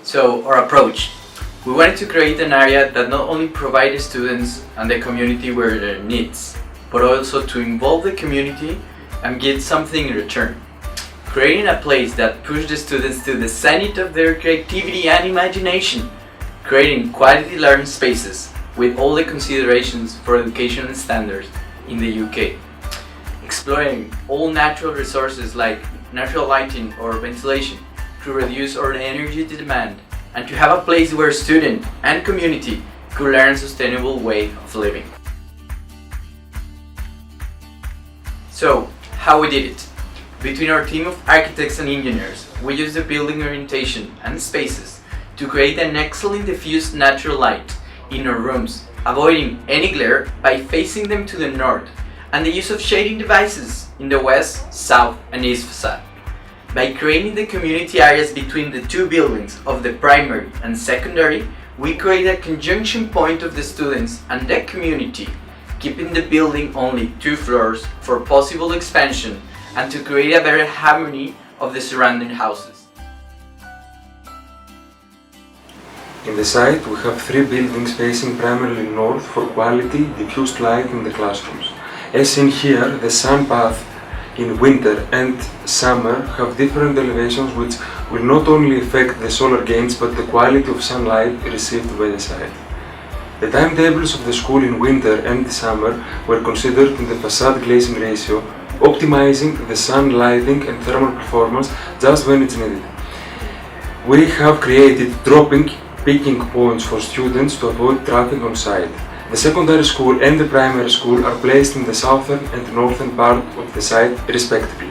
So, our approach. We wanted to create an area that not only provides students and the community with their needs, but also to involve the community and get something in return. Creating a place that pushes the students to the zenith of their creativity and imagination. Creating quality learning spaces with all the considerations for educational standards in the UK. Exploring all natural resources like natural lighting or ventilation to reduce our energy demand, and to have a place where student and community could learn a sustainable way of living. So, how we did it? Between our team of architects and engineers, we used the building orientation and spaces to create an excellent diffused natural light in our rooms, avoiding any glare by facing them to the north, and the use of shading devices in the west, south, and east facade. By creating the community areas between the two buildings of the primary and secondary, we create a conjunction point of the students and the community, keeping the building only 2 floors for possible expansion and to create a better harmony of the surrounding houses. In the site, we have 3 buildings facing primarily north for quality diffused light in the classrooms. As seen here, the sun path in winter and summer have different elevations which will not only affect the solar gains but the quality of sunlight received by the site. The timetables of the school in winter and summer were considered in the facade glazing ratio, optimizing the sun lighting and thermal performance just when it's needed. We have created dropping picking points for students to avoid traffic on site. The secondary school and the primary school are placed in the southern and northern part of the site respectively.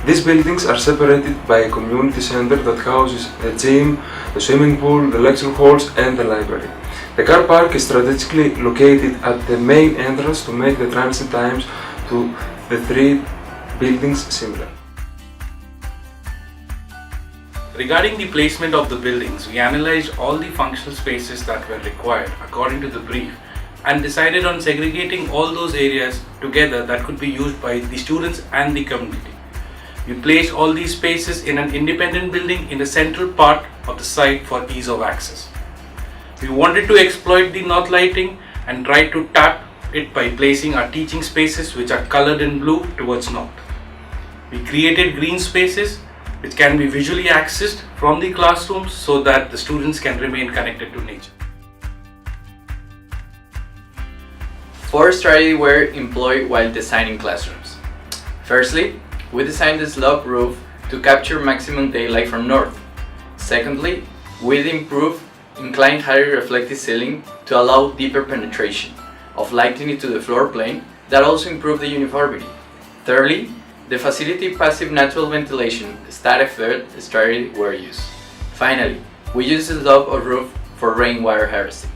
These buildings are separated by a community center that houses the gym, the swimming pool, the lecture halls and the library. The car park is strategically located at the main entrance to make the transit times to the 3 buildings similar. Regarding the placement of the buildings, we analyzed all the functional spaces that were required according to the brief and decided on segregating all those areas together that could be used by the students and the community. We placed all these spaces in an independent building in the central part of the site for ease of access. We wanted to exploit the north lighting and tried to tap it by placing our teaching spaces which are colored in blue towards north. We created green spaces which can be visually accessed from the classrooms so that the students can remain connected to nature. 4 strategies were employed while designing classrooms. Firstly, we designed the sloped roof to capture maximum daylight from north. Secondly, we improved inclined higher reflective ceiling to allow deeper penetration of lighting into the floor plane that also improved the uniformity. Thirdly, the facility passive natural ventilation static third strategy were used. Finally, we used the slope of roof for rainwater harvesting.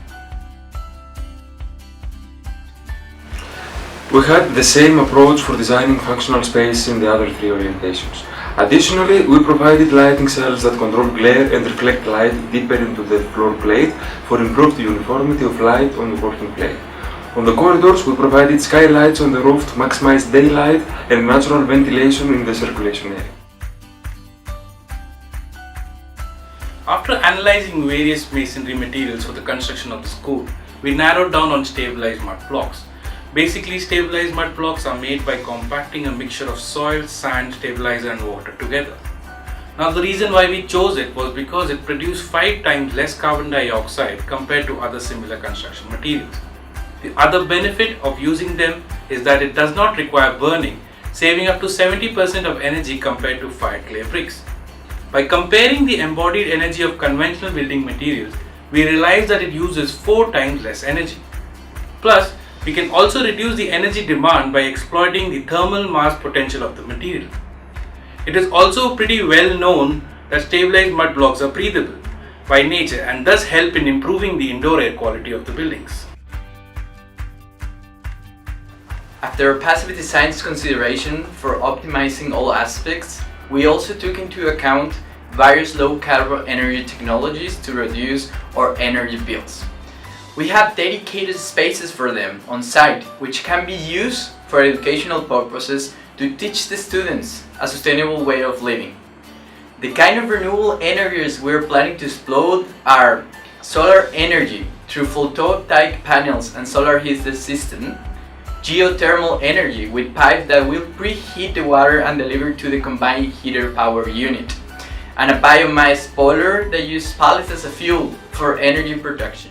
We had the same approach for designing functional space in the other 3 orientations. Additionally, we provided lighting cells that control glare and reflect light deeper into the floor plate for improved uniformity of light on the working plate. On the corridors, we provided skylights on the roof to maximize daylight and natural ventilation in the circulation area. After analyzing various masonry materials for the construction of the school, we narrowed down on stabilized mud blocks. Basically, stabilized mud blocks are made by compacting a mixture of soil, sand, stabilizer and water together. Now the reason why we chose it was because it produced 5 times less carbon dioxide compared to other similar construction materials. The other benefit of using them is that it does not require burning, saving up to 70% of energy compared to fired clay bricks. By comparing the embodied energy of conventional building materials, we realized that it uses 4 times less energy. Plus, we can also reduce the energy demand by exploiting the thermal mass potential of the material. It is also pretty well known that stabilized mud blocks are breathable by nature and thus help in improving the indoor air quality of the buildings. After passive design's consideration for optimizing all aspects, we also took into account various low carbon energy technologies to reduce our energy bills. We have dedicated spaces for them on site which can be used for educational purposes to teach the students a sustainable way of living. The kind of renewable energies we're planning to explore are solar energy through photovoltaic panels and solar heated system, geothermal energy with pipes that will preheat the water and deliver to the combined heater power unit, and a biomass boiler that uses pellets as a fuel for energy production.